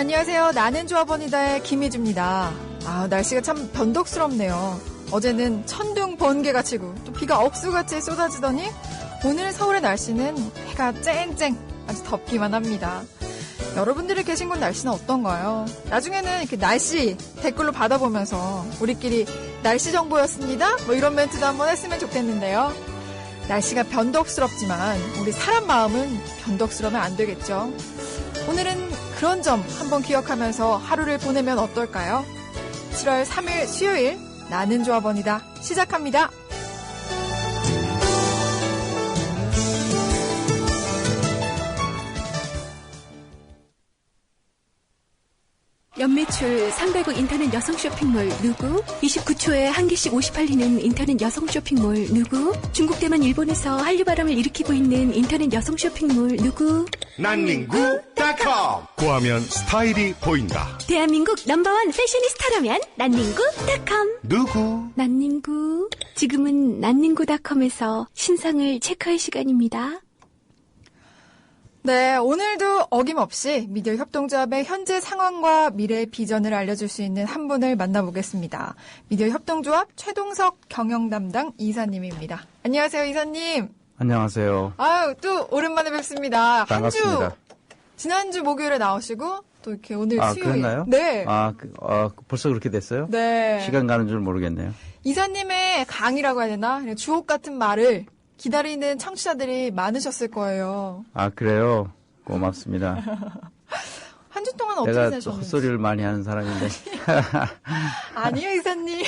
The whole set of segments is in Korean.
안녕하세요. 나는 조합원이다의 김희주입니다. 날씨가 참 변덕스럽네요. 어제는 천둥 번개가 치고 또 비가 억수같이 쏟아지더니 오늘 서울의 날씨는 해가 쨍쨍 아주 덥기만 합니다. 여러분들이 계신 곳 날씨는 어떤가요? 나중에는 이렇게 날씨 댓글로 받아보면서 우리끼리 날씨 정보였습니다. 뭐 이런 멘트도 한번 했으면 좋겠는데요. 날씨가 변덕스럽지만 우리 사람 마음은 변덕스러우면 안 되겠죠. 오늘은 그런 점 한번 기억하면서 하루를 보내면 어떨까요? 7월 3일 수요일 나는 조합원이다 시작합니다. 연매출 300억 인터넷 여성 쇼핑몰 누구? 29초에 한 개씩 50팔리는 인터넷 여성 쇼핑몰 누구? 중국, 대만, 일본에서 한류바람을 일으키고 있는 인터넷 여성 쇼핑몰 누구? 난닝구닷컴. 구하면 스타일이 보인다. 대한민국 넘버원 패셔니스타라면 난닝구닷컴. 누구? 난닝구. 지금은 난닝구닷컴에서 신상을 체크할 시간입니다. 네, 오늘도 어김없이 미디어 협동조합의 현재 상황과 미래 비전을 알려줄 수 있는 한 분을 만나보겠습니다. 미디어 협동조합 최동석 경영담당 이사님입니다. 안녕하세요, 이사님. 안녕하세요. 또 오랜만에 뵙습니다. 반갑습니다. 지난주 목요일에 나오시고 또 이렇게 오늘 수요일. 그랬나요? 네. 벌써 그렇게 됐어요? 네. 시간 가는 줄 모르겠네요. 이사님의 강의라고 해야 되나? 주옥 같은 말을 기다리는 청취자들이 많으셨을 거예요. 그래요? 고맙습니다. 한 주 동안 어떻게 사셨는지. 내가 헛소리를 많이 하는 사람인데. 아니요, 이사님.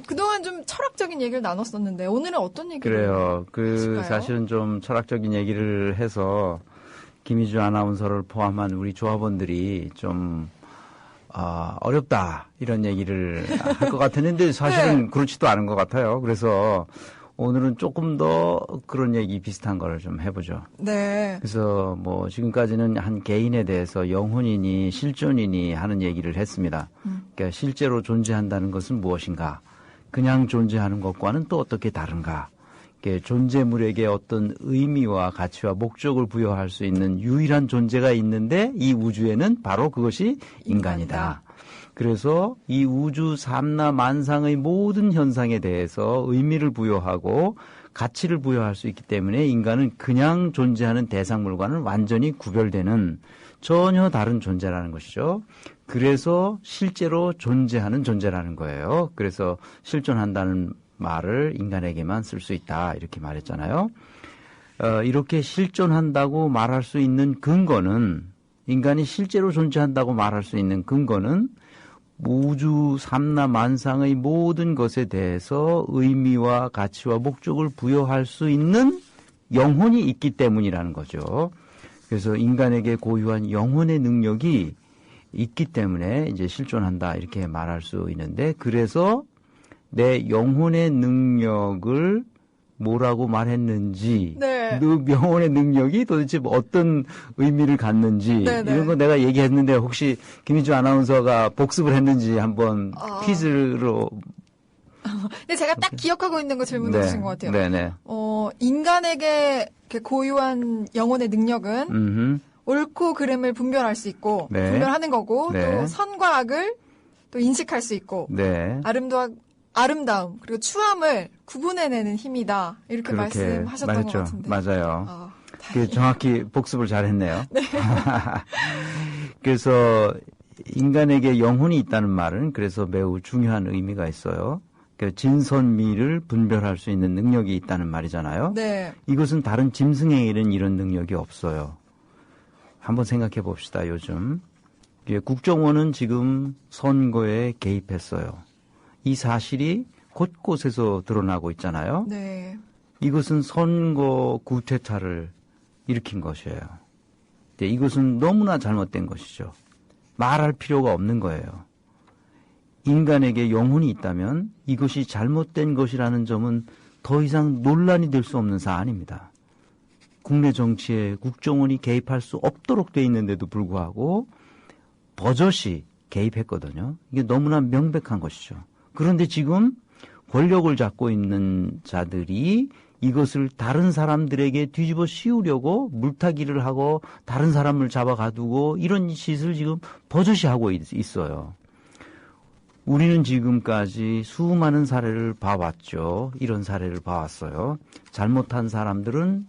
그동안 좀 철학적인 얘기를 나눴었는데 오늘은 어떤 얘기를 그래요. 하실까요? 사실은 좀 철학적인 얘기를 해서 김희주 아나운서를 포함한 우리 조합원들이 좀 어렵다 이런 얘기를 할 것 같았는데 사실은 네. 그렇지도 않은 것 같아요. 그래서 오늘은 조금 더 그런 얘기 비슷한 걸 좀 해보죠. 네. 그래서 뭐 지금까지는 한 개인에 대해서 영혼이니 실존이니 하는 얘기를 했습니다. 그러니까 실제로 존재한다는 것은 무엇인가? 그냥 존재하는 것과는 또 어떻게 다른가? 존재물에게 어떤 의미와 가치와 목적을 부여할 수 있는 유일한 존재가 있는데 이 우주에는 바로 그것이 인간이다. 그래서 이 우주 삼라 만상의 모든 현상에 대해서 의미를 부여하고 가치를 부여할 수 있기 때문에 인간은 그냥 존재하는 대상물과는 완전히 구별되는 전혀 다른 존재라는 것이죠. 그래서 실제로 존재하는 존재라는 거예요. 그래서 실존한다는 말을 인간에게만 쓸 수 있다 이렇게 말했잖아요. 이렇게 실존한다고 말할 수 있는 근거는 인간이 실제로 존재한다고 말할 수 있는 근거는 우주 삼라 만상의 모든 것에 대해서 의미와 가치와 목적을 부여할 수 있는 영혼이 있기 때문이라는 거죠. 그래서 인간에게 고유한 영혼의 능력이 있기 때문에 이제 실존한다 이렇게 말할 수 있는데 그래서 내 영혼의 능력을 뭐라고 말했는지, 네. 그 영혼의 능력이 도대체 어떤 의미를 갖는지 네네. 이런 거 내가 얘기했는데 혹시 김희주 아나운서가 복습을 했는지 한번 퀴즈로. 근데 제가 딱 기억하고 있는 거 질문해 주신 것 같아요. 네네. 인간에게 고유한 영혼의 능력은 옳고 그름을 분별할 수 있고 네. 분별하는 거고 네. 또 선과 악을 또 인식할 수 있고 네. 아름다움 그리고 추함을 구분해내는 힘이다 이렇게 말씀하셨던 것 같은데 맞아요. 정확히 복습을 잘했네요. 네. 그래서 인간에게 영혼이 있다는 말은 그래서 매우 중요한 의미가 있어요. 진선미를 분별할 수 있는 능력이 있다는 말이잖아요. 네. 이것은 다른 짐승에게는 이런 능력이 없어요. 한번 생각해 봅시다. 요즘 국정원은 지금 선거에 개입했어요. 이 사실이 곳곳에서 드러나고 있잖아요. 네. 이것은 선거 구태타를 일으킨 것이에요. 이것은 너무나 잘못된 것이죠. 말할 필요가 없는 거예요. 인간에게 영혼이 있다면 이것이 잘못된 것이라는 점은 더 이상 논란이 될 수 없는 사안입니다. 국내 정치에 국정원이 개입할 수 없도록 돼 있는데도 불구하고 버젓이 개입했거든요. 이게 너무나 명백한 것이죠. 그런데 지금 권력을 잡고 있는 자들이 이것을 다른 사람들에게 뒤집어 씌우려고 물타기를 하고 다른 사람을 잡아가두고 이런 짓을 지금 버젓이 하고 있어요. 우리는 지금까지 수많은 사례를 봐왔죠. 이런 사례를 봐왔어요. 잘못한 사람들은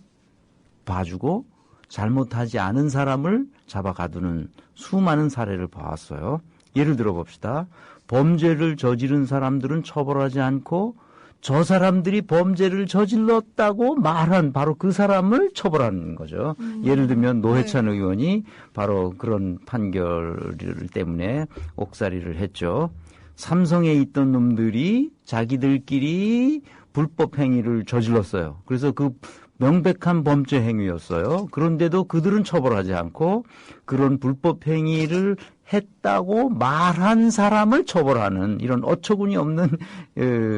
봐주고 잘못하지 않은 사람을 잡아가두는 수많은 사례를 봐왔어요. 예를 들어 봅시다. 범죄를 저지른 사람들은 처벌하지 않고 저 사람들이 범죄를 저질렀다고 말한 바로 그 사람을 처벌하는 거죠. 예를 들면 노회찬 의원이 바로 그런 판결 때문에 옥살이를 했죠. 삼성에 있던 놈들이 자기들끼리 불법 행위를 저질렀어요. 그래서 그 명백한 범죄 행위였어요. 그런데도 그들은 처벌하지 않고 그런 불법 행위를 했다고 말한 사람을 처벌하는 이런 어처구니 없는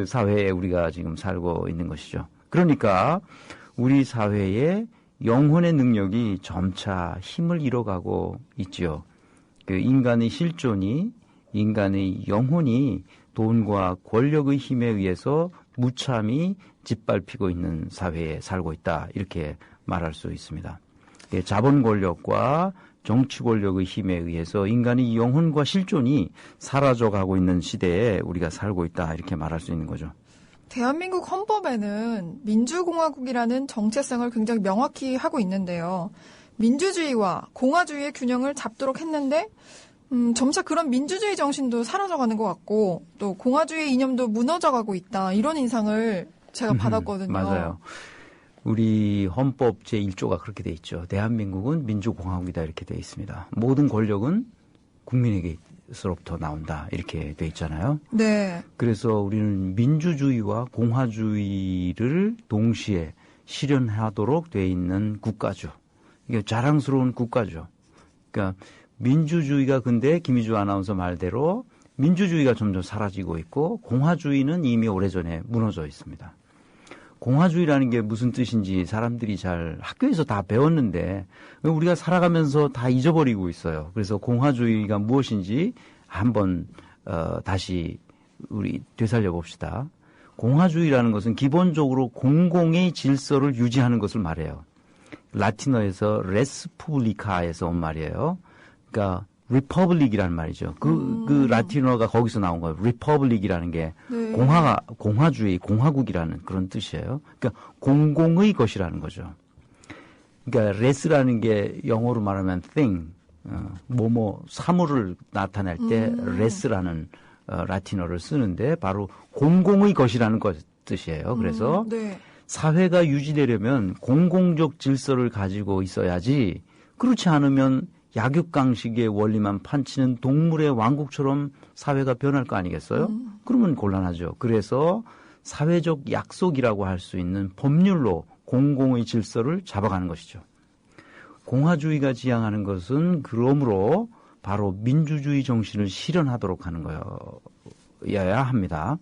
사회에 우리가 지금 살고 있는 것이죠. 그러니까 우리 사회의 영혼의 능력이 점차 힘을 잃어가고 있지요. 그 인간의 실존이 인간의 영혼이 돈과 권력의 힘에 의해서 무참히 짓밟히고 있는 사회에 살고 있다. 이렇게 말할 수 있습니다. 자본 권력과 정치 권력의 힘에 의해서 인간의 영혼과 실존이 사라져가고 있는 시대에 우리가 살고 있다. 이렇게 말할 수 있는 거죠. 대한민국 헌법에는 민주공화국이라는 정체성을 굉장히 명확히 하고 있는데요. 민주주의와 공화주의의 균형을 잡도록 했는데 점차 그런 민주주의 정신도 사라져가는 것 같고 또 공화주의 이념도 무너져가고 있다. 이런 인상을 제가 받았거든요. 맞아요. 우리 헌법 제1조가 그렇게 돼 있죠. 대한민국은 민주공화국이다 이렇게 돼 있습니다. 모든 권력은 국민에게서로부터 나온다 이렇게 돼 있잖아요. 네. 그래서 우리는 민주주의와 공화주의를 동시에 실현하도록 돼 있는 국가죠. 이게 자랑스러운 국가죠. 그러니까 민주주의가 근데 김희주 아나운서 말대로 민주주의가 점점 사라지고 있고 공화주의는 이미 오래전에 무너져 있습니다. 공화주의라는 게 무슨 뜻인지 사람들이 잘 학교에서 다 배웠는데 우리가 살아가면서 다 잊어버리고 있어요. 그래서 공화주의가 무엇인지 한번 다시 우리 되살려 봅시다. 공화주의라는 것은 기본적으로 공공의 질서를 유지하는 것을 말해요. 라틴어에서 레스푸블리카에서 온 말이에요. 그러니까 리퍼블릭이라는 말이죠. 그 라틴어가 거기서 나온 거예요. 리퍼블릭이라는 게 네. 공화주의, 공화국이라는 그런 뜻이에요. 그러니까 공공의 것이라는 거죠. 그러니까 레스라는 게 영어로 말하면 thing, 사물을 나타낼 때 레스라는 라틴어를 쓰는데 바로 공공의 것이라는 뜻이에요. 그래서 네. 사회가 유지되려면 공공적 질서를 가지고 있어야지 그렇지 않으면 약육강식의 원리만 판치는 동물의 왕국처럼 사회가 변할 거 아니겠어요? 그러면 곤란하죠. 그래서 사회적 약속이라고 할 수 있는 법률로 공공의 질서를 잡아가는 것이죠. 공화주의가 지향하는 것은 그러므로 바로 민주주의 정신을 실현하도록 하는 거여야 합니다.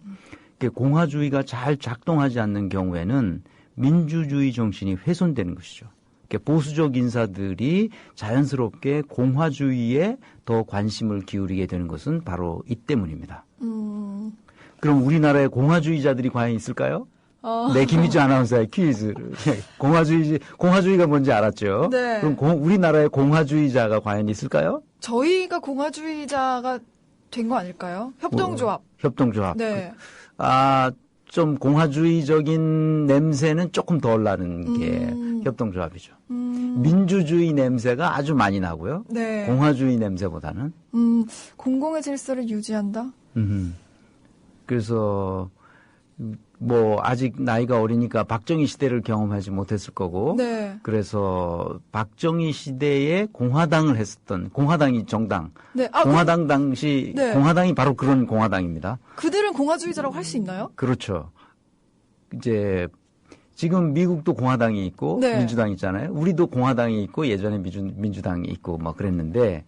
공화주의가 잘 작동하지 않는 경우에는 민주주의 정신이 훼손되는 것이죠. 보수적 인사들이 자연스럽게 공화주의에 더 관심을 기울이게 되는 것은 바로 이 때문입니다. 그럼 우리나라에 공화주의자들이 과연 있을까요? 네, 김희주 아나운서의 퀴즈. 공화주의가 뭔지 알았죠? 네. 그럼 우리나라에 공화주의자가 과연 있을까요? 저희가 공화주의자가 된 거 아닐까요? 협동조합. 협동조합. 네. 좀 공화주의적인 냄새는 조금 덜 나는 게 협동조합이죠. 민주주의 냄새가 아주 많이 나고요. 네. 공화주의 냄새보다는. 공공의 질서를 유지한다? 그래서 아직 나이가 어리니까 박정희 시대를 경험하지 못했을 거고. 네. 그래서 박정희 시대에 공화당을 했었던 공화당이 정당. 네. 공화당 당시 네. 공화당이 바로 그런 공화당입니다. 그들은 공화주의자라고 할 수 있나요? 그렇죠. 이제 지금 미국도 공화당이 있고 네. 민주당이 있잖아요. 우리도 공화당이 있고 예전에 민주당이 있고 그랬는데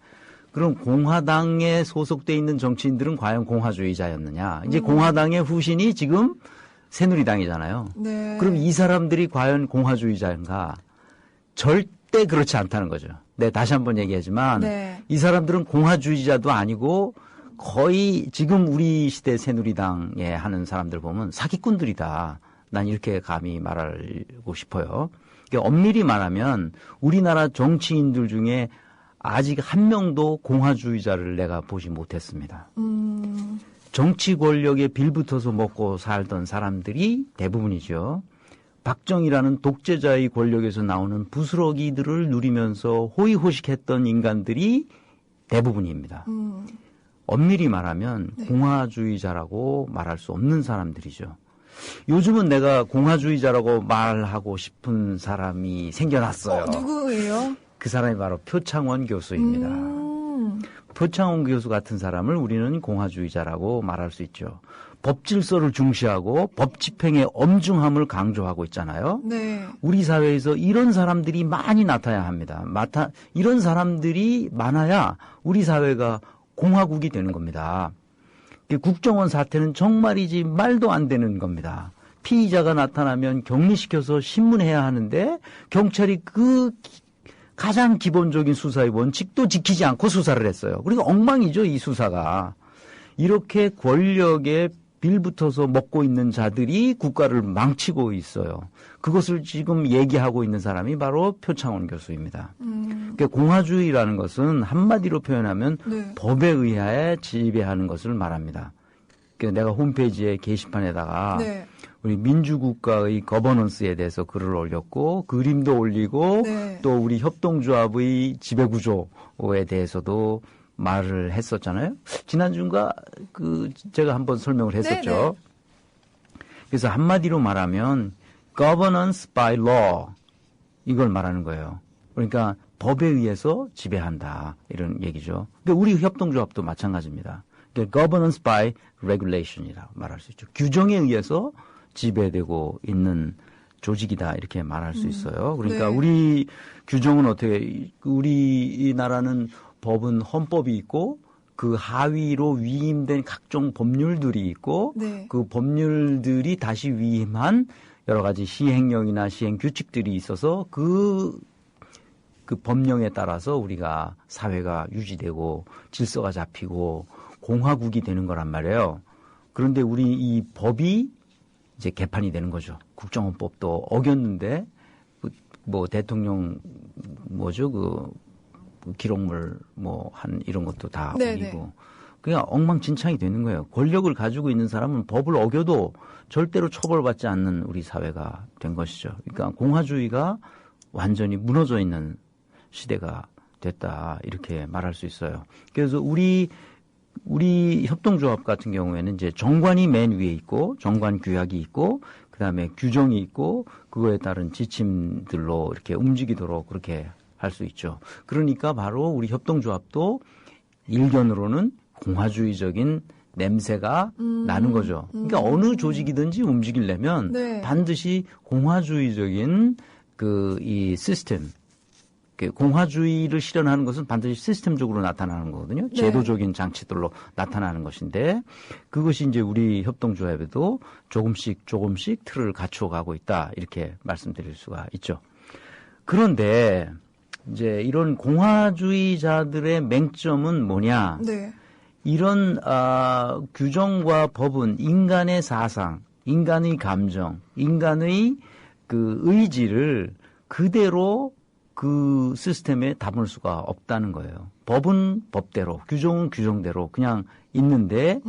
그럼 공화당에 소속돼 있는 정치인들은 과연 공화주의자였느냐? 이제 공화당의 후신이 지금 새누리당이잖아요. 네. 그럼 이 사람들이 과연 공화주의자인가? 절대 그렇지 않다는 거죠. 네, 다시 한번 얘기하지만 네. 이 사람들은 공화주의자도 아니고 거의 지금 우리 시대 새누리당에 하는 사람들 보면 사기꾼들이다. 난 이렇게 감히 말하고 싶어요. 그러니까 엄밀히 말하면 우리나라 정치인들 중에 아직 한 명도 공화주의자를 내가 보지 못했습니다. 정치 권력에 빌붙어서 먹고 살던 사람들이 대부분이죠. 박정희라는 독재자의 권력에서 나오는 부스러기들을 누리면서 호의호식했던 인간들이 대부분입니다. 엄밀히 말하면 네. 공화주의자라고 말할 수 없는 사람들이죠. 요즘은 내가 공화주의자라고 말하고 싶은 사람이 생겨났어요. 누구예요? 그 사람이 바로 표창원 교수입니다. 표창원 교수 같은 사람을 우리는 공화주의자라고 말할 수 있죠. 법 질서를 중시하고 법 집행의 엄중함을 강조하고 있잖아요. 네. 우리 사회에서 이런 사람들이 많이 나타나야 합니다. 이런 사람들이 많아야 우리 사회가 공화국이 되는 겁니다. 국정원 사태는 정말이지 말도 안 되는 겁니다. 피의자가 나타나면 격리시켜서 신문해야 하는데 경찰이 그 가장 기본적인 수사의 원칙도 지키지 않고 수사를 했어요. 그리고 엉망이죠, 이 수사가. 이렇게 권력에 빌붙어서 먹고 있는 자들이 국가를 망치고 있어요. 그것을 지금 얘기하고 있는 사람이 바로 표창원 교수입니다. 그러니까 공화주의라는 것은 한마디로 표현하면 네. 법에 의하에 지배하는 것을 말합니다. 그러니까 내가 홈페이지에 게시판에다가 네. 우리 민주국가의 거버넌스에 대해서 글을 올렸고 그림도 올리고 네. 또 우리 협동조합의 지배구조에 대해서도 말을 했었잖아요. 지난주인가 제가 한번 설명을 했었죠. 네네. 그래서 한마디로 말하면 governance by law 이걸 말하는 거예요. 그러니까 법에 의해서 지배한다 이런 얘기죠. 그러니까 우리 협동조합도 마찬가지입니다. 그러니까 governance by regulation이라고 말할 수 있죠. 규정에 의해서 지배되고 있는 조직이다 이렇게 말할 수 있어요. 그러니까 네. 우리 규정은 어떻게 우리나라는 법은 헌법이 있고 그 하위로 위임된 각종 법률들이 있고 네. 그 법률들이 다시 위임한 여러 가지 시행령이나 시행 규칙들이 있어서 그 법령에 따라서 우리가 사회가 유지되고 질서가 잡히고 공화국이 되는 거란 말이에요. 그런데 우리 이 법이 이제 개판이 되는 거죠. 국정원법도 어겼는데 뭐 대통령 그 기록물 한 이런 것도 다 네네. 어기고 그냥 엉망진창이 되는 거예요. 권력을 가지고 있는 사람은 법을 어겨도 절대로 처벌받지 않는 우리 사회가 된 것이죠. 그러니까 공화주의가 완전히 무너져 있는 시대가 됐다 이렇게 말할 수 있어요. 그래서 우리 협동조합 같은 경우에는 이제 정관이 맨 위에 있고 정관 규약이 있고 그다음에 규정이 있고 그거에 따른 지침들로 이렇게 움직이도록 그렇게 할 수 있죠. 그러니까 바로 우리 협동조합도 일견으로는 공화주의적인 냄새가 나는 거죠. 그러니까 어느 조직이든지 움직이려면 네. 반드시 공화주의적인 이 시스템, 공화주의를 실현하는 것은 반드시 시스템적으로 나타나는 거거든요. 네. 제도적인 장치들로 나타나는 것인데 그것이 이제 우리 협동조합에도 조금씩 틀을 갖추어가고 있다 이렇게 말씀드릴 수가 있죠. 그런데 이제 이런 공화주의자들의 맹점은 뭐냐? 네. 이런 규정과 법은 인간의 사상, 인간의 감정, 인간의 그 의지를 그대로 그 시스템에 담을 수가 없다는 거예요. 법은 법대로, 규정은 규정대로 그냥 있는데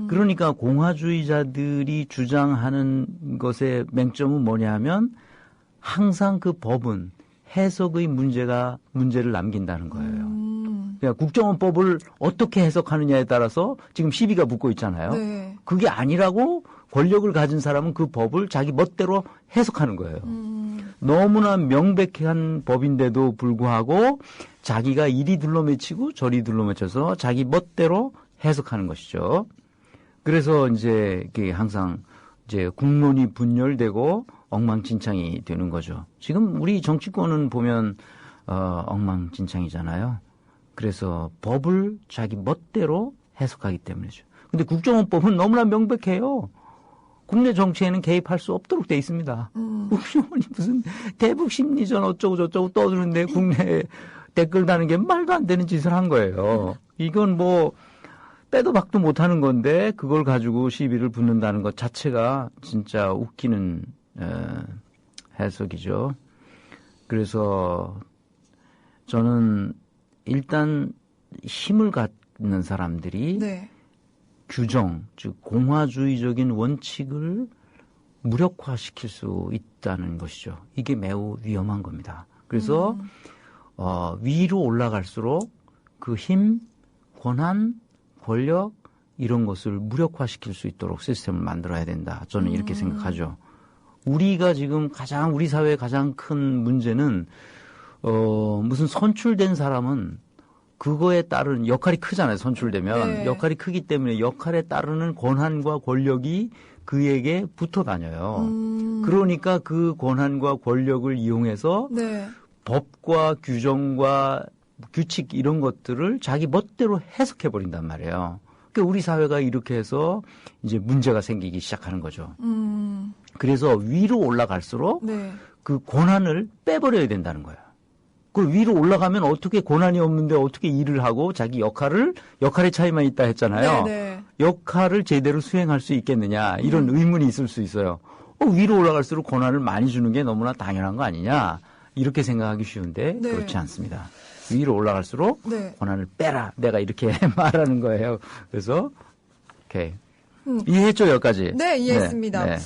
그러니까 공화주의자들이 주장하는 것의 맹점은 뭐냐 하면 항상 그 법은 해석의 문제를 남긴다는 거예요. 그러니까 국정원법을 어떻게 해석하느냐에 따라서 지금 시비가 붙고 있잖아요. 네. 그게 아니라고 권력을 가진 사람은 그 법을 자기 멋대로 해석하는 거예요. 너무나 명백한 법인데도 불구하고 자기가 이리 둘러매치고 저리 둘러매쳐서 자기 멋대로 해석하는 것이죠. 그래서 이제 이게 항상 이제 국론이 분열되고 엉망진창이 되는 거죠. 지금 우리 정치권은 보면 엉망진창이잖아요. 그래서 법을 자기 멋대로 해석하기 때문이죠. 근데 국정원법은 너무나 명백해요. 국내 정치에는 개입할 수 없도록 돼 있습니다. 국정원이 무슨 대북 심리전 어쩌고 저쩌고 떠드는데 국내에 댓글 다는 게 말도 안 되는 짓을 한 거예요. 이건 뭐 빼도 박도 못하는 건데 그걸 가지고 시비를 붙는다는 것 자체가 진짜 웃기는 해석이죠. 그래서 저는 일단 힘을 갖는 사람들이 네. 규정, 즉 공화주의적인 원칙을 무력화시킬 수 있다는 것이죠. 이게 매우 위험한 겁니다. 그래서 위로 올라갈수록 그 힘, 권한, 권력 이런 것을 무력화시킬 수 있도록 시스템을 만들어야 된다. 저는 이렇게 생각하죠. 우리가 지금 우리 사회의 가장 큰 문제는 무슨 선출된 사람은 그거에 따른 역할이 크잖아요. 선출되면 네. 역할이 크기 때문에 역할에 따르는 권한과 권력이 그에게 붙어 다녀요. 그러니까 그 권한과 권력을 이용해서 네. 법과 규정과 규칙 이런 것들을 자기 멋대로 해석해 버린단 말이에요. 그러니까 우리 사회가 이렇게 해서 이제 문제가 생기기 시작하는 거죠. 그래서 위로 올라갈수록 네. 그 권한을 빼버려야 된다는 거예요. 그 위로 올라가면 어떻게 권한이 없는데 어떻게 일을 하고 자기 역할의 차이만 있다 했잖아요. 네. 역할을 제대로 수행할 수 있겠느냐 이런 의문이 있을 수 있어요. 위로 올라갈수록 권한을 많이 주는 게 너무나 당연한 거 아니냐 이렇게 생각하기 쉬운데 네. 그렇지 않습니다. 위로 올라갈수록 네. 권한을 빼라 내가 이렇게 말하는 거예요. 그래서 오케이. 이해했죠, 여기까지? 네, 이해했습니다. 네.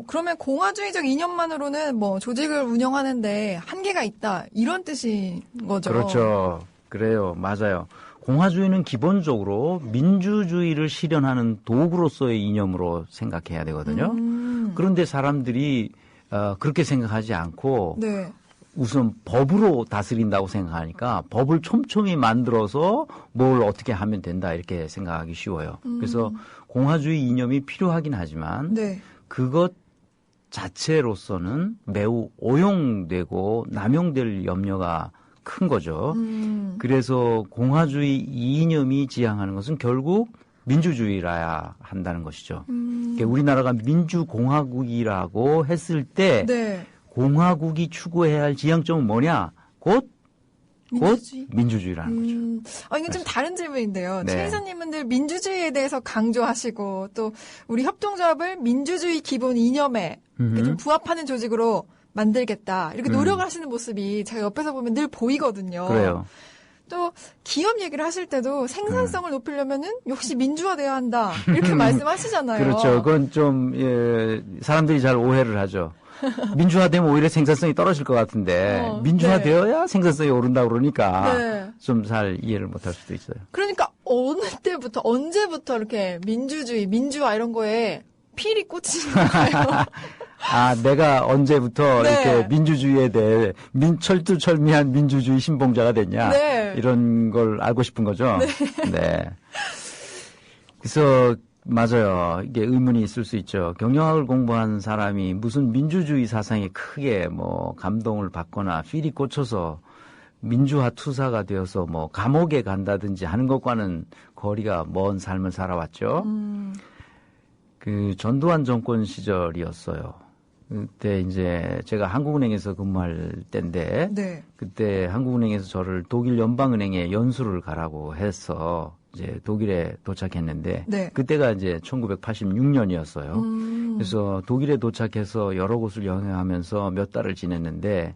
그러면 공화주의적 이념만으로는 뭐 조직을 운영하는데 한계가 있다 이런 뜻인 거죠. 그렇죠. 그래요. 맞아요. 공화주의는 기본적으로 민주주의를 실현하는 도구로서의 이념으로 생각해야 되거든요. 그런데 사람들이 그렇게 생각하지 않고 네. 우선 법으로 다스린다고 생각하니까 법을 촘촘히 만들어서 뭘 어떻게 하면 된다 이렇게 생각하기 쉬워요. 그래서 공화주의 이념이 필요하긴 하지만 네. 그것 자체로서는 매우 오용되고 남용될 염려가 큰 거죠. 그래서 공화주의 이념이 지향하는 것은 결국 민주주의라야 한다는 것이죠. 그러니까 우리나라가 민주공화국이라고 했을 때 네. 공화국이 추구해야 할 지향점은 뭐냐? 곧 민주주의? 민주주의라는 거죠. 이건 좀 다른 질문인데요. 네. 최 이사님은 늘 민주주의에 대해서 강조하시고 또 우리 협동조합을 민주주의 기본 이념에 이렇게 좀 부합하는 조직으로 만들겠다. 이렇게 노력을 하시는 모습이 제가 옆에서 보면 늘 보이거든요. 그래요. 또 기업 얘기를 하실 때도 생산성을 높이려면은 역시 민주화돼야 한다. 이렇게 말씀하시잖아요. 그렇죠. 그건 좀 사람들이 잘 오해를 하죠. 민주화되면 오히려 생산성이 떨어질 것 같은데 민주화되어야 생산성이 오른다 그러니까 네. 좀 잘 이해를 못할 수도 있어요. 그러니까 어느 때부터 언제부터 이렇게 민주주의, 민주화 이런 거에 필이 꽂히는 거예요. 내가 언제부터 네. 이렇게 민주주의에 대해 철두철미한 민주주의 신봉자가 됐냐 네. 이런 걸 알고 싶은 거죠. 네. 그래서 맞아요. 이게 의문이 있을 수 있죠. 경영학을 공부한 사람이 무슨 민주주의 사상에 크게 뭐 감동을 받거나 필이 꽂혀서 민주화 투사가 되어서 뭐 감옥에 간다든지 하는 것과는 거리가 먼 삶을 살아왔죠. 그 전두환 정권 시절이었어요. 그때 이제 제가 한국은행에서 근무할 때인데 네. 그때 한국은행에서 저를 독일 연방은행에 연수를 가라고 해서 이제 독일에 도착했는데 네. 그때가 이제 1986년이었어요. 그래서 독일에 도착해서 여러 곳을 여행하면서 몇 달을 지냈는데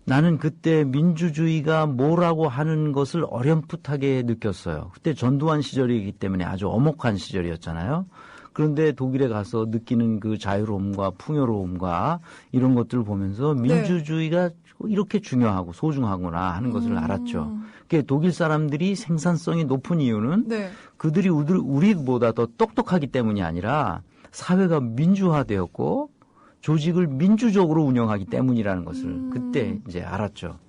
나는 그때 민주주의가 뭐라고 하는 것을 어렴풋하게 느꼈어요. 그때 전두환 시절이기 때문에 아주 엄혹한 시절이었잖아요. 그런데 독일에 가서 느끼는 그 자유로움과 풍요로움과 이런 것들을 보면서 민주주의가 이렇게 중요하고 소중하구나 하는 것을 알았죠. 그러니까 독일 사람들이 생산성이 높은 이유는 네. 그들이 우리보다 더 똑똑하기 때문이 아니라 사회가 민주화되었고 조직을 민주적으로 운영하기 때문이라는 것을 그때 이제 알았죠.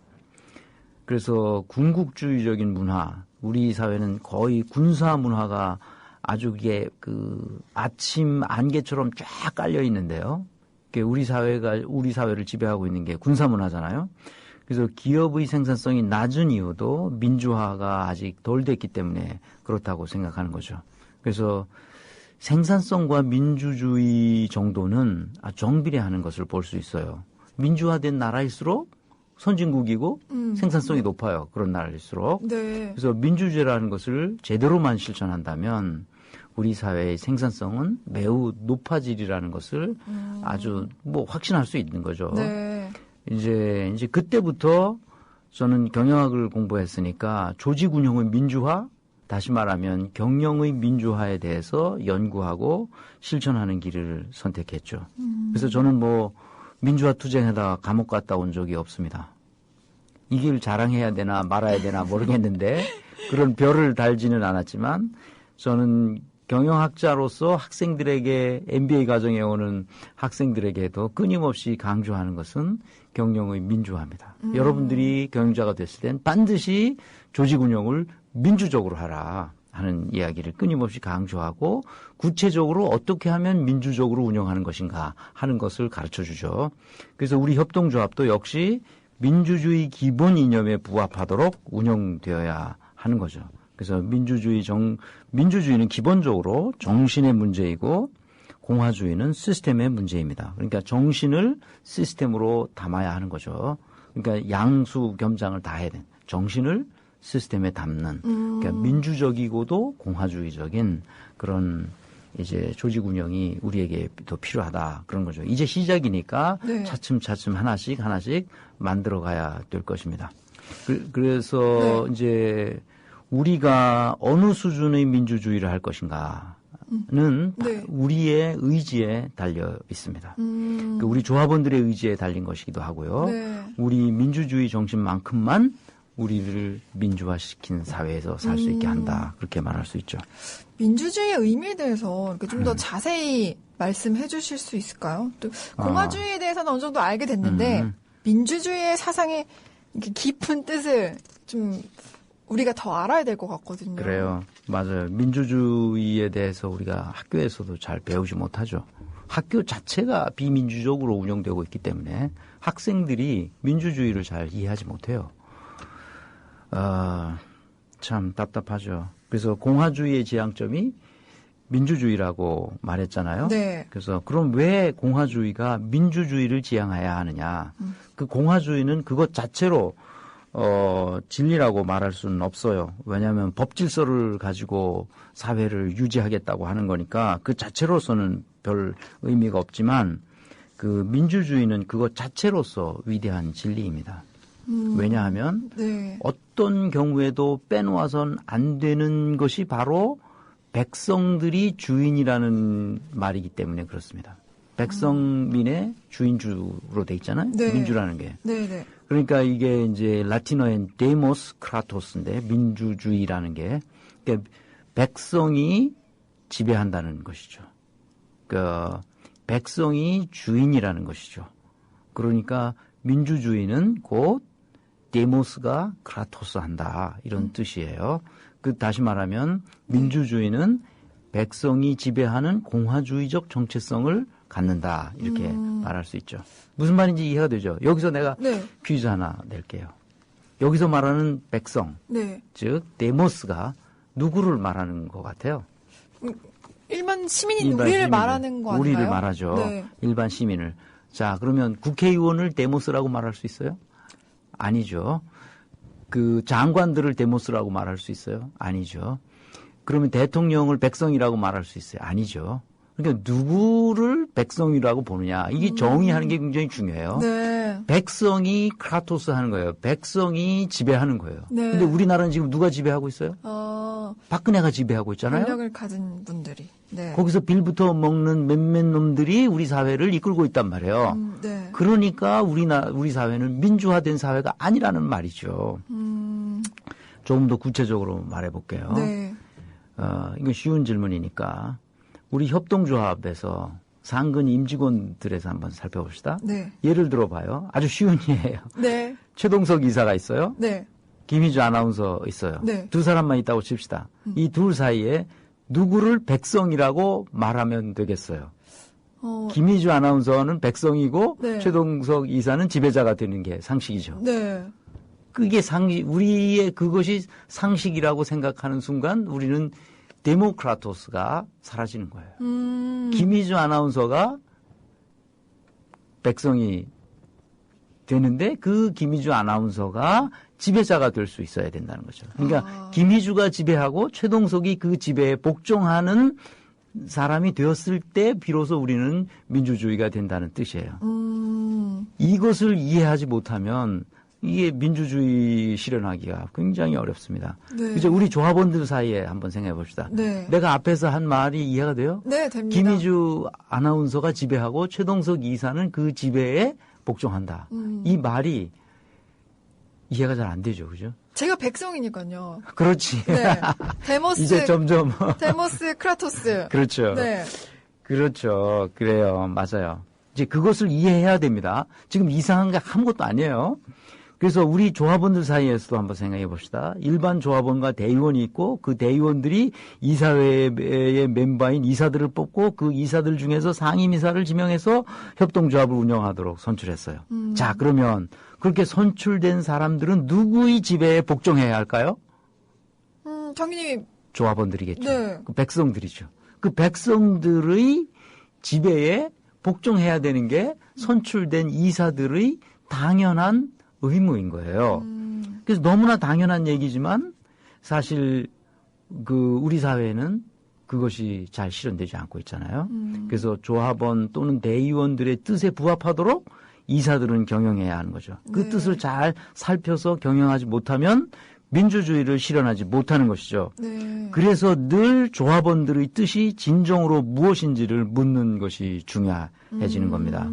그래서 군국주의적인 문화, 우리 사회는 거의 군사 문화가 아주 이게 그 아침 안개처럼 쫙 깔려 있는데요. 우리 사회를 지배하고 있는 게 군사 문화잖아요. 그래서 기업의 생산성이 낮은 이유도 민주화가 아직 덜 됐기 때문에 그렇다고 생각하는 거죠. 그래서 생산성과 민주주의 정도는 정비례하는 것을 볼 수 있어요. 민주화된 나라일수록 선진국이고 생산성이 높아요. 그런 나라일수록. 네. 그래서 민주주의라는 것을 제대로만 실천한다면 우리 사회의 생산성은 매우 높아지리라는 것을 아주 뭐 확신할 수 있는 거죠. 네. 이제 그때부터 저는 경영학을 공부했으니까 조직 운영의 민주화, 다시 말하면 경영의 민주화에 대해서 연구하고 실천하는 길을 선택했죠. 그래서 저는 뭐 민주화 투쟁에다가 감옥 갔다 온 적이 없습니다. 이 길 자랑해야 되나 말아야 되나 모르겠는데 그런 별을 달지는 않았지만 저는 경영학자로서 학생들에게 MBA 과정에 오는 학생들에게도 끊임없이 강조하는 것은 경영의 민주화입니다. 여러분들이 경영자가 됐을 땐 반드시 조직 운영을 민주적으로 하라 하는 이야기를 끊임없이 강조하고 구체적으로 어떻게 하면 민주적으로 운영하는 것인가 하는 것을 가르쳐주죠. 그래서 우리 협동조합도 역시 민주주의 기본 이념에 부합하도록 운영되어야 하는 거죠. 그래서 민주주의는 기본적으로 정신의 문제이고 공화주의는 시스템의 문제입니다. 그러니까 정신을 시스템으로 담아야 하는 거죠. 그러니까 양수겸장을 다 해야 돼. 정신을 시스템에 담는. 그러니까 민주적이고도 공화주의적인 그런 이제 조직 운영이 우리에게 더 필요하다. 그런 거죠. 이제 시작이니까 네. 차츰차츰 하나씩 만들어 가야 될 것입니다. 그래서 네. 이제 우리가 어느 수준의 민주주의를 할 것인가는 네. 우리의 의지에 달려 있습니다. 우리 조합원들의 의지에 달린 것이기도 하고요. 네. 우리 민주주의 정신만큼만 우리를 민주화시킨 사회에서 살 수 있게 한다. 그렇게 말할 수 있죠. 민주주의의 의미에 대해서 이렇게 좀 더 자세히 말씀해 주실 수 있을까요? 또 공화주의에 대해서는 어느 정도 알게 됐는데 민주주의의 사상의 이렇게 깊은 뜻을 좀 우리가 더 알아야 될 것 같거든요. 그래요. 맞아요. 민주주의에 대해서 우리가 학교에서도 잘 배우지 못하죠. 학교 자체가 비민주적으로 운영되고 있기 때문에 학생들이 민주주의를 잘 이해하지 못해요. 참 답답하죠. 그래서 공화주의의 지향점이 민주주의라고 말했잖아요. 네. 그래서 그럼 왜 공화주의가 민주주의를 지향해야 하느냐. 그 공화주의는 그것 자체로 진리라고 말할 수는 없어요. 왜냐하면 법 질서를 가지고 사회를 유지하겠다고 하는 거니까 그 자체로서는 별 의미가 없지만 그 민주주의는 그것 자체로서 위대한 진리입니다. 왜냐하면 네. 어떤 경우에도 빼놓아선 안 되는 것이 바로 백성들이 주인이라는 말이기 때문에 그렇습니다. 백성민의 주인주로 돼 있잖아요. 네. 민주라는 게. 네, 네. 그러니까 이게 이제 라틴어엔 데모스 크라토스인데 민주주의라는 게 그러니까 백성이 지배한다는 것이죠. 그러니까 백성이 주인이라는 것이죠. 그러니까 민주주의는 곧 데모스가 크라토스 한다 이런 뜻이에요. 그 다시 말하면 민주주의는 백성이 지배하는 공화주의적 정체성을 갖는다 이렇게 말할 수 있죠. 무슨 말인지 이해가 되죠? 여기서 내가 네. 퀴즈 하나 낼게요. 여기서 말하는 백성, 네. 즉 데모스가 누구를 말하는 것 같아요? 일반 시민인 일반 우리를 시민을, 말하는 거 아닌가요? 우리를 말하죠. 네. 일반 시민을. 자, 그러면 국회의원을 데모스라고 말할 수 있어요? 아니죠. 그 장관들을 데모스라고 말할 수 있어요? 아니죠. 그러면 대통령을 백성이라고 말할 수 있어요? 아니죠. 그러니까 누구를 백성이라고 보느냐. 이게 정의하는 게 굉장히 중요해요. 네. 백성이 크라토스 하는 거예요. 백성이 지배하는 거예요. 네. 근데 우리나라는 지금 누가 지배하고 있어요? 박근혜가 지배하고 있잖아요. 권력을 가진 분들이. 네. 거기서 빌부터 먹는 몇몇 놈들이 우리 사회를 이끌고 있단 말이에요. 네. 그러니까 우리 사회는 민주화된 사회가 아니라는 말이죠. 조금 더 구체적으로 말해볼게요. 네. 이건 쉬운 질문이니까 우리 협동조합에서 상근 임직원들에서 한번 살펴봅시다. 네. 예를 들어봐요. 아주 쉬운 예예요. 네. 최동석 이사가 있어요. 네. 김희주 아나운서 있어요. 네. 두 사람만 있다고 칩시다. 이 둘 사이에 누구를 백성이라고 말하면 되겠어요. 김희주 아나운서는 백성이고 네. 최동석 이사는 지배자가 되는 게 상식이죠. 네. 그게 우리의 그것이 상식이라고 생각하는 순간 우리는 데모크라토스가 사라지는 거예요. 김희주 아나운서가 백성이 되는데 그 김희주 아나운서가 지배자가 될 수 있어야 된다는 거죠. 그러니까 김희주가 지배하고 최동석이 그 지배에 복종하는 사람이 되었을 때 비로소 우리는 민주주의가 된다는 뜻이에요. 이것을 이해하지 못하면 이게 민주주의 실현하기가 굉장히 어렵습니다. 네. 이제 우리 조합원들 사이에 한번 생각해 봅시다. 네. 내가 앞에서 한 말이 이해가 돼요? 네, 됩니다. 김희주 아나운서가 지배하고 최동석 이사는 그 지배에 복종한다. 이 말이 이해가 잘 안 되죠, 그죠? 제가 백성이니까요. 그렇지. 네. 데모스, 이제 점점. 데모스, 크라토스. 그렇죠. 네. 그렇죠. 그래요. 맞아요. 이제 그것을 이해해야 됩니다. 지금 이상한 게 아무것도 아니에요. 그래서 우리 조합원들 사이에서도 한번 생각해 봅시다. 일반 조합원과 대의원이 있고 그 대의원들이 이사회의 멤버인 이사들을 뽑고 그 이사들 중에서 상임이사를 지명해서 협동조합을 운영하도록 선출했어요. 자, 그러면 그렇게 선출된 사람들은 누구의 지배에 복종해야 할까요? 당연히 조합원들이겠죠. 네. 그 백성들이죠. 그 백성들의 지배에 복종해야 되는 게 선출된 이사들의 당연한 의무인 거예요. 그래서 너무나 당연한 얘기지만 사실 그 우리 사회는 그것이 잘 실현되지 않고 있잖아요. 그래서 조합원 또는 대의원들의 뜻에 부합하도록 이사들은 경영해야 하는 거죠. 그 네. 뜻을 잘 살펴서 경영하지 못하면 민주주의를 실현하지 못하는 것이죠. 네. 그래서 늘 조합원들의 뜻이 진정으로 무엇인지를 묻는 것이 중요해지는 겁니다.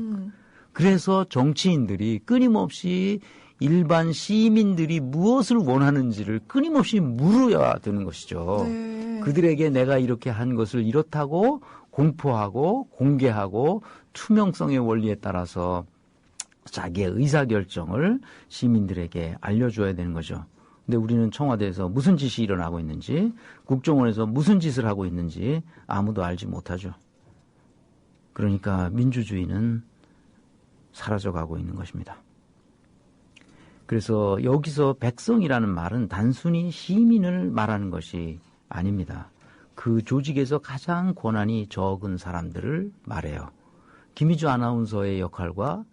그래서 정치인들이 끊임없이 일반 시민들이 무엇을 원하는지를 끊임없이 물어야 되는 것이죠. 네. 그들에게 내가 이렇게 한 것을 이렇다고 공포하고 공개하고 투명성의 원리에 따라서 자기의 의사결정을 시민들에게 알려줘야 되는 거죠. 근데 우리는 청와대에서 무슨 짓이 일어나고 있는지, 국정원에서 무슨 짓을 하고 있는지 아무도 알지 못하죠. 그러니까 민주주의는 사라져가고 있는 것입니다. 그래서 여기서 백성이라는 말은 단순히 시민을 말하는 것이 아닙니다. 그 조직에서 가장 권한이 적은 사람들을 말해요. 김희주 아나운서의 역할과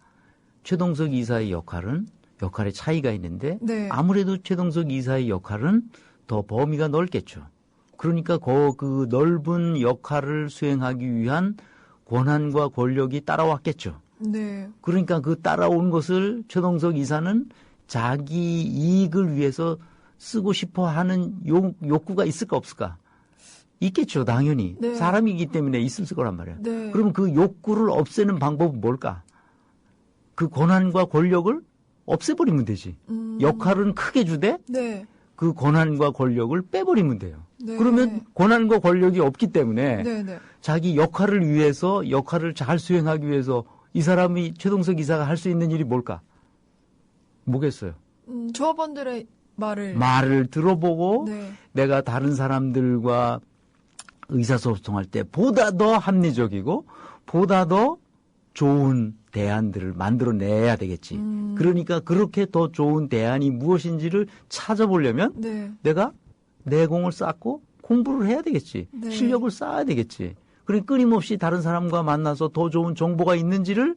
최동석 이사의 역할의 차이가 있는데 네. 아무래도 최동석 이사의 역할은 더 범위가 넓겠죠. 그러니까 그 넓은 역할을 수행하기 위한 권한과 권력이 따라왔겠죠. 네. 그러니까 그 따라온 것을 최동석 이사는 자기 이익을 위해서 쓰고 싶어 하는 욕구가 있을까 없을까? 있겠죠, 당연히. 네. 사람이기 때문에 있을 거란 말이에요. 네. 그러면 그 욕구를 없애는 방법은 뭘까? 그 권한과 권력을 없애버리면 되지. 역할은 크게 주되 네. 그 권한과 권력을 빼버리면 돼요. 네. 그러면 권한과 권력이 없기 때문에 네. 네. 자기 역할을 위해서 역할을 잘 수행하기 위해서 이 사람이 최동석 이사가 할 수 있는 일이 뭘까? 뭐겠어요? 조합원들의 말을 들어보고 네. 내가 다른 사람들과 의사소통할 때 보다 더 합리적이고 보다 더 좋은 대안들을 만들어내야 되겠지. 그러니까 그렇게 더 좋은 대안이 무엇인지를 찾아보려면 네. 내가 내공을 쌓고 공부를 해야 되겠지. 네. 실력을 쌓아야 되겠지. 그러니 끊임없이 다른 사람과 만나서 더 좋은 정보가 있는지를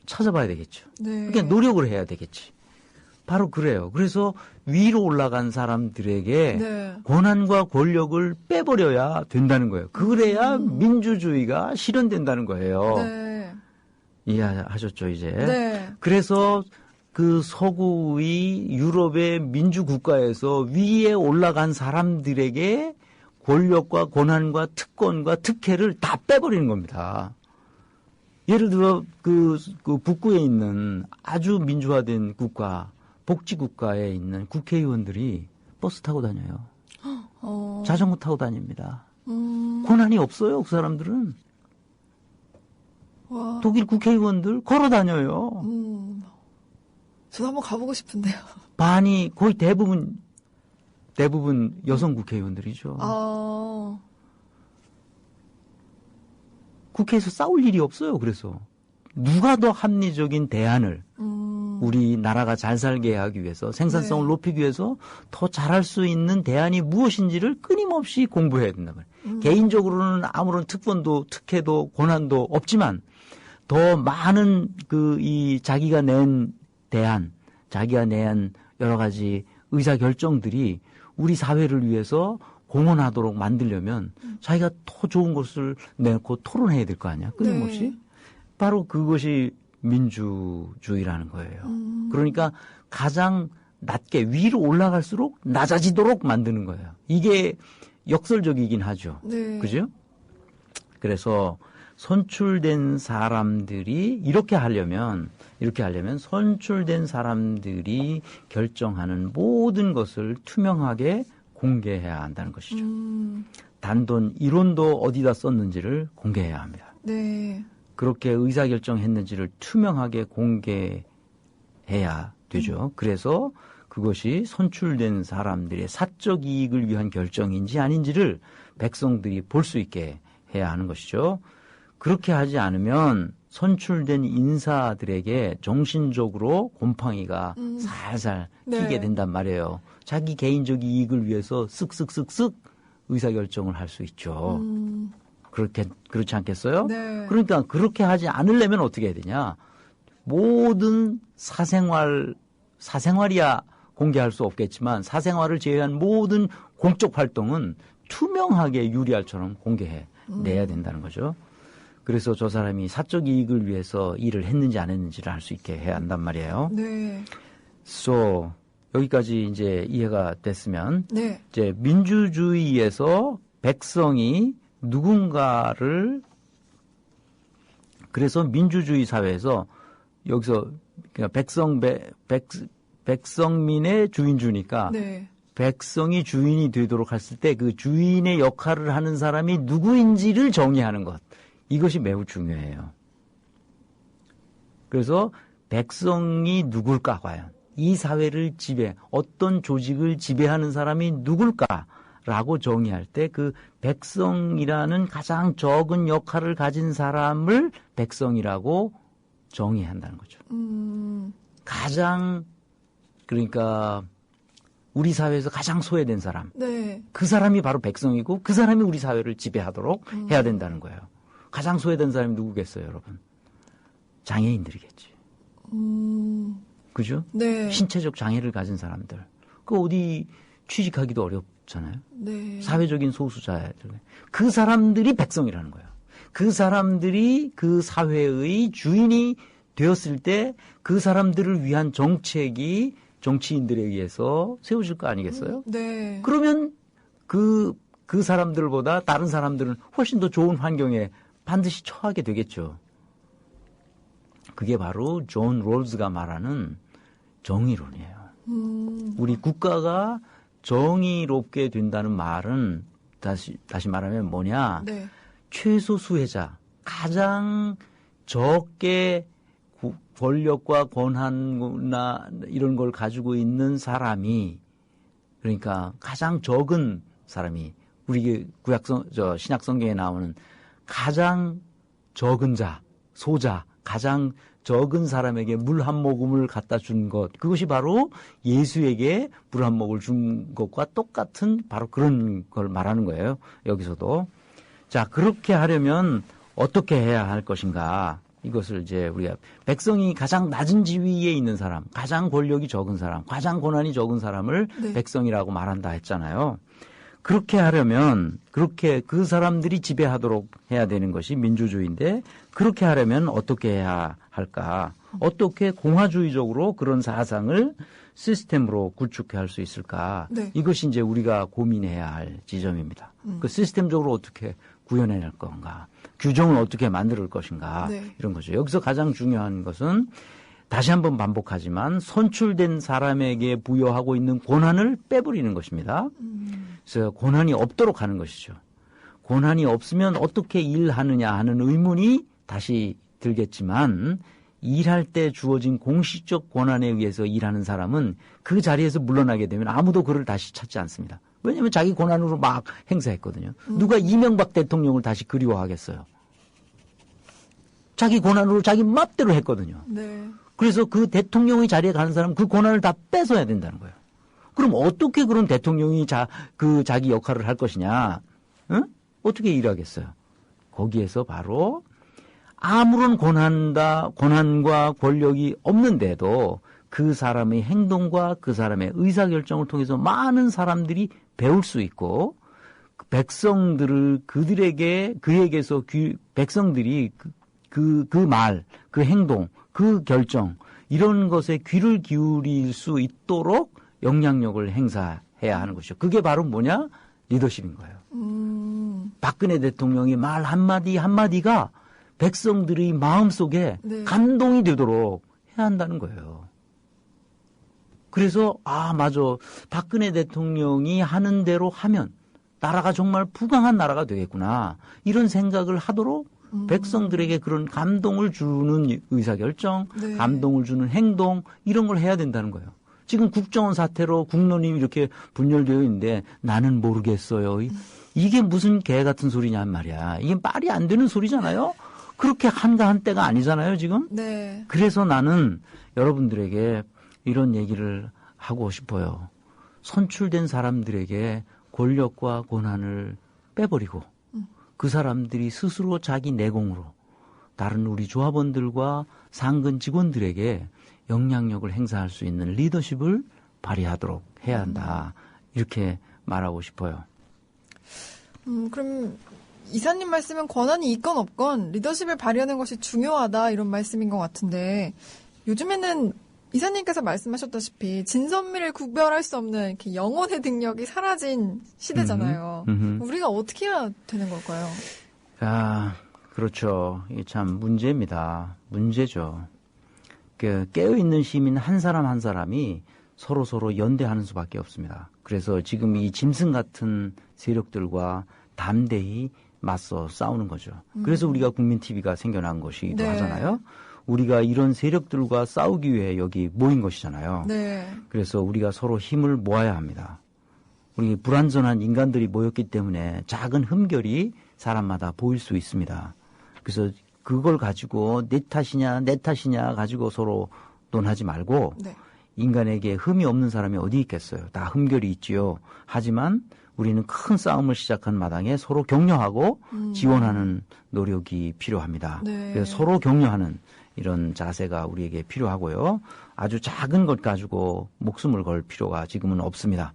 찾아봐야 되겠죠. 네. 그러니까 노력을 해야 되겠지. 바로 그래요. 그래서 위로 올라간 사람들에게 네. 권한과 권력을 빼버려야 된다는 거예요. 그래야 민주주의가 실현된다는 거예요. 네. 이해하셨죠, 이제? 네. 그래서 그 서구의 유럽의 민주국가에서 위에 올라간 사람들에게 권력과 권한과 특권과 특혜를 다 빼버리는 겁니다. 예를 들어 그 북구에 있는 아주 민주화된 국가, 복지국가에 있는 국회의원들이 버스 타고 다녀요. 자전거 타고 다닙니다. 권한이 없어요, 그 사람들은. 와. 독일 국회의원들 걸어 다녀요. 저도 한번 가보고 싶은데요. 반이 거의 대부분 여성 국회의원들이죠. 아. 국회에서 싸울 일이 없어요. 그래서 누가 더 합리적인 대안을 우리 나라가 잘 살게 하기 위해서 생산성을 네. 높이기 위해서 더 잘할 수 있는 대안이 무엇인지를 끊임없이 공부해야 된단 말이에요. 개인적으로는 아무런 특권도 특혜도 권한도 없지만 더 많은 이 자기가 낸 대한, 자기가 낸 여러 가지 의사 결정들이 우리 사회를 위해서 공헌하도록 만들려면 자기가 더 좋은 것을 내놓고 토론해야 될 거 아니야. 끊임없이. 네. 바로 그것이 민주주의라는 거예요. 그러니까 가장 낮게 위로 올라갈수록 낮아지도록 만드는 거예요. 이게 역설적이긴 하죠. 네. 그죠? 그래서 선출된 사람들이 이렇게 하려면 선출된 사람들이 결정하는 모든 것을 투명하게 공개해야 한다는 것이죠. 단돈 1원도 어디다 썼는지를 공개해야 합니다. 네. 그렇게 의사결정했는지를 투명하게 공개해야 되죠. 그래서 그것이 선출된 사람들의 사적 이익을 위한 결정인지 아닌지를 백성들이 볼 수 있게 해야 하는 것이죠. 그렇게 하지 않으면 선출된 인사들에게 정신적으로 곰팡이가 살살 끼게 네. 된단 말이에요. 자기 개인적 이익을 위해서 쓱쓱쓱쓱 의사결정을 할 수 있죠. 그렇지 않겠어요? 네. 그러니까 그렇게 하지 않으려면 어떻게 해야 되냐. 모든 사생활이야 공개할 수 없겠지만 사생활을 제외한 모든 공적 활동은 투명하게 유리알처럼 공개해 내야 된다는 거죠. 그래서 저 사람이 사적 이익을 위해서 일을 했는지 안 했는지를 알 수 있게 해야 한단 말이에요. 네. So, 여기까지 이제 이해가 됐으면 네. 이제 민주주의에서 백성이 누군가를 그래서 민주주의 사회에서 여기서 그러니까 백성민의 주인주니까 네. 백성이 주인이 되도록 했을 때 그 주인의 역할을 하는 사람이 누구인지를 정의하는 것. 이것이 매우 중요해요. 그래서 백성이 누굴까 과연 이 사회를 어떤 조직을 지배하는 사람이 누굴까라고 정의할 때 그 백성이라는 가장 적은 역할을 가진 사람을 백성이라고 정의한다는 거죠. 가장 그러니까 우리 사회에서 가장 소외된 사람. 네. 그 사람이 바로 백성이고 그 사람이 우리 사회를 지배하도록 해야 된다는 거예요. 가장 소외된 사람이 누구겠어요, 여러분? 장애인들이겠지. 그죠? 네. 신체적 장애를 가진 사람들. 그 어디 취직하기도 어렵잖아요. 네. 사회적인 소수자들. 그 사람들이 백성이라는 거예요. 그 사람들이 그 사회의 주인이 되었을 때 그 사람들을 위한 정책이 정치인들에 의해서 세워질 거 아니겠어요? 네. 그러면 그 사람들보다 다른 사람들은 훨씬 더 좋은 환경에 반드시 처하게 되겠죠. 그게 바로 존 롤즈가 말하는 정의론이에요. 우리 국가가 정의롭게 된다는 말은 다시 말하면 뭐냐? 네. 최소 수혜자, 가장 적게 권력과 권한이나 이런 걸 가지고 있는 사람이 그러니까 가장 적은 사람이 우리 신약 성경에 나오는 가장 적은 자, 소자, 가장 적은 사람에게 물 한 모금을 갖다 준 것, 그것이 바로 예수에게 물 한 모금을 준 것과 똑같은 바로 그런 걸 말하는 거예요. 여기서도. 자, 그렇게 하려면 어떻게 해야 할 것인가? 이것을 이제 우리가 백성이 가장 낮은 지위에 있는 사람, 가장 권력이 적은 사람, 가장 고난이 적은 사람을 네. 백성이라고 말한다 했잖아요. 그렇게 하려면 그렇게 그 사람들이 지배하도록 해야 되는 것이 민주주의인데 그렇게 하려면 어떻게 해야 할까? 어떻게 공화주의적으로 그런 사상을 시스템으로 구축할 수 있을까? 네. 이것이 이제 우리가 고민해야 할 지점입니다. 그 시스템적으로 어떻게 구현해낼 건가? 규정을 어떻게 만들 것인가? 네. 이런 거죠. 여기서 가장 중요한 것은 다시 한번 반복하지만 선출된 사람에게 부여하고 있는 권한을 빼버리는 것입니다. 그래서 권한이 없도록 하는 것이죠. 권한이 없으면 어떻게 일하느냐 하는 의문이 다시 들겠지만 일할 때 주어진 공식적 권한에 의해서 일하는 사람은 그 자리에서 물러나게 되면 아무도 그를 다시 찾지 않습니다. 왜냐하면 자기 권한으로 막 행사했거든요. 누가 이명박 대통령을 다시 그리워하겠어요. 자기 권한으로 자기 맘대로 했거든요. 네. 그래서 그 대통령의 자리에 가는 사람은 그 권한을 다 뺏어야 된다는 거예요. 그럼 어떻게 그런 대통령이 자기 역할을 할 것이냐? 응? 어떻게 일하겠어요? 거기에서 바로 아무런 권한과 권력이 없는데도 그 사람의 행동과 그 사람의 의사결정을 통해서 많은 사람들이 배울 수 있고 백성들을 그에게서 백성들이 그 말, 그 행동, 그 결정 이런 것에 귀를 기울일 수 있도록 영향력을 행사해야 하는 것이죠. 그게 바로 뭐냐? 리더십인 거예요. 박근혜 대통령의 말 한마디 한마디가 백성들의 마음속에 네. 감동이 되도록 해야 한다는 거예요. 그래서 맞아. 박근혜 대통령이 하는 대로 하면 나라가 정말 부강한 나라가 되겠구나. 이런 생각을 하도록 백성들에게 그런 감동을 주는 의사결정, 네. 감동을 주는 행동 이런 걸 해야 된다는 거예요. 지금 국정원 사태로 국론이 이렇게 분열되어 있는데 나는 모르겠어요. 이게 무슨 개 같은 소리냐 말이야. 이게 말이 안 되는 소리잖아요. 그렇게 한가한 때가 아니잖아요, 지금. 네. 그래서 나는 여러분들에게 이런 얘기를 하고 싶어요. 선출된 사람들에게 권력과 권한을 빼버리고 그 사람들이 스스로 자기 내공으로 다른 우리 조합원들과 상근 직원들에게 영향력을 행사할 수 있는 리더십을 발휘하도록 해야 한다. 이렇게 말하고 싶어요. 그럼 이사님 말씀은 권한이 있건 없건 리더십을 발휘하는 것이 중요하다 이런 말씀인 것 같은데 요즘에는 이사님께서 말씀하셨다시피 진선미를 구별할 수 없는 이렇게 영혼의 능력이 사라진 시대잖아요. 우리가 어떻게 해야 되는 걸까요? 그렇죠. 이게 참 문제입니다. 문제죠. 깨어있는 시민 한 사람 한 사람이 서로 연대하는 수밖에 없습니다. 그래서 지금 이 짐승 같은 세력들과 담대히 맞서 싸우는 거죠. 그래서 우리가 국민TV가 생겨난 것이기도 네. 하잖아요. 우리가 이런 세력들과 싸우기 위해 여기 모인 것이잖아요. 네. 그래서 우리가 서로 힘을 모아야 합니다. 우리 불완전한 인간들이 모였기 때문에 작은 흠결이 사람마다 보일 수 있습니다. 그래서 그걸 가지고 내 탓이냐 가지고 서로 논하지 말고 네. 인간에게 흠이 없는 사람이 어디 있겠어요. 다 흠결이 있지요. 하지만 우리는 큰 싸움을 시작한 마당에 서로 격려하고 지원하는 노력이 필요합니다. 네. 그래서 서로 격려하는 이런 자세가 우리에게 필요하고요. 아주 작은 것 가지고 목숨을 걸 필요가 지금은 없습니다.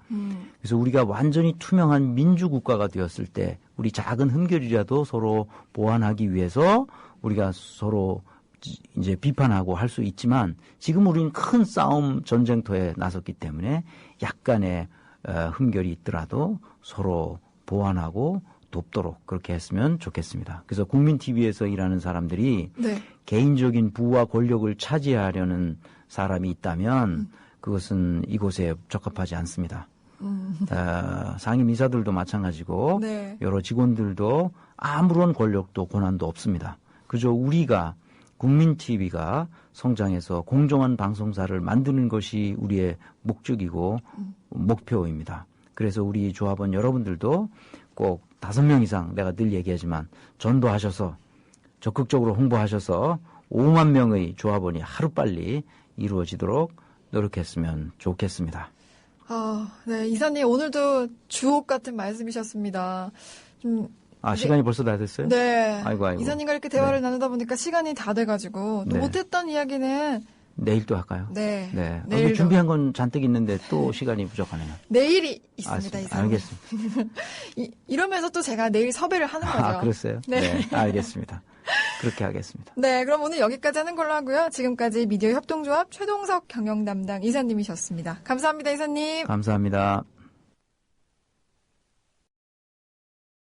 그래서 우리가 완전히 투명한 민주국가가 되었을 때 우리 작은 흠결이라도 서로 보완하기 위해서 우리가 서로 이제 비판하고 할 수 있지만 지금 우리는 큰 싸움 전쟁터에 나섰기 때문에 약간의 흠결이 있더라도 서로 보완하고 돕도록 그렇게 했으면 좋겠습니다. 그래서 국민TV에서 일하는 사람들이 네. 개인적인 부와 권력을 차지하려는 사람이 있다면 그것은 이곳에 적합하지 않습니다. 상임이사들도 마찬가지고 네. 여러 직원들도 아무런 권력도 권한도 없습니다. 그저 우리가 국민TV가 성장해서 공정한 방송사를 만드는 것이 우리의 목적이고 목표입니다. 그래서 우리 조합원 여러분들도 꼭 5명 이상 내가 늘 얘기하지만 전도하셔서 적극적으로 홍보하셔서 5만 명의 조합원이 하루빨리 이루어지도록 노력했으면 좋겠습니다. 네. 이사님 오늘도 주옥 같은 말씀이셨습니다. 시간이 벌써 다 됐어요? 네. 아이고. 이사님과 이렇게 대화를 나누다 보니까 시간이 다 돼가지고 또 네. 못했던 이야기는 내일 또 할까요? 네. 내일도. 준비한 건 잔뜩 있는데 또 시간이 부족하네요. 내일이 있습니다, 이사님. 알겠습니다. 이러면서 또 제가 내일 섭외를 하는 거죠. 그랬어요? 네. 알겠습니다. 그렇게 하겠습니다. 네, 그럼 오늘 여기까지 하는 걸로 하고요. 지금까지 미디어 협동조합 최동석 경영 담당 이사님이셨습니다. 감사합니다, 이사님. 감사합니다.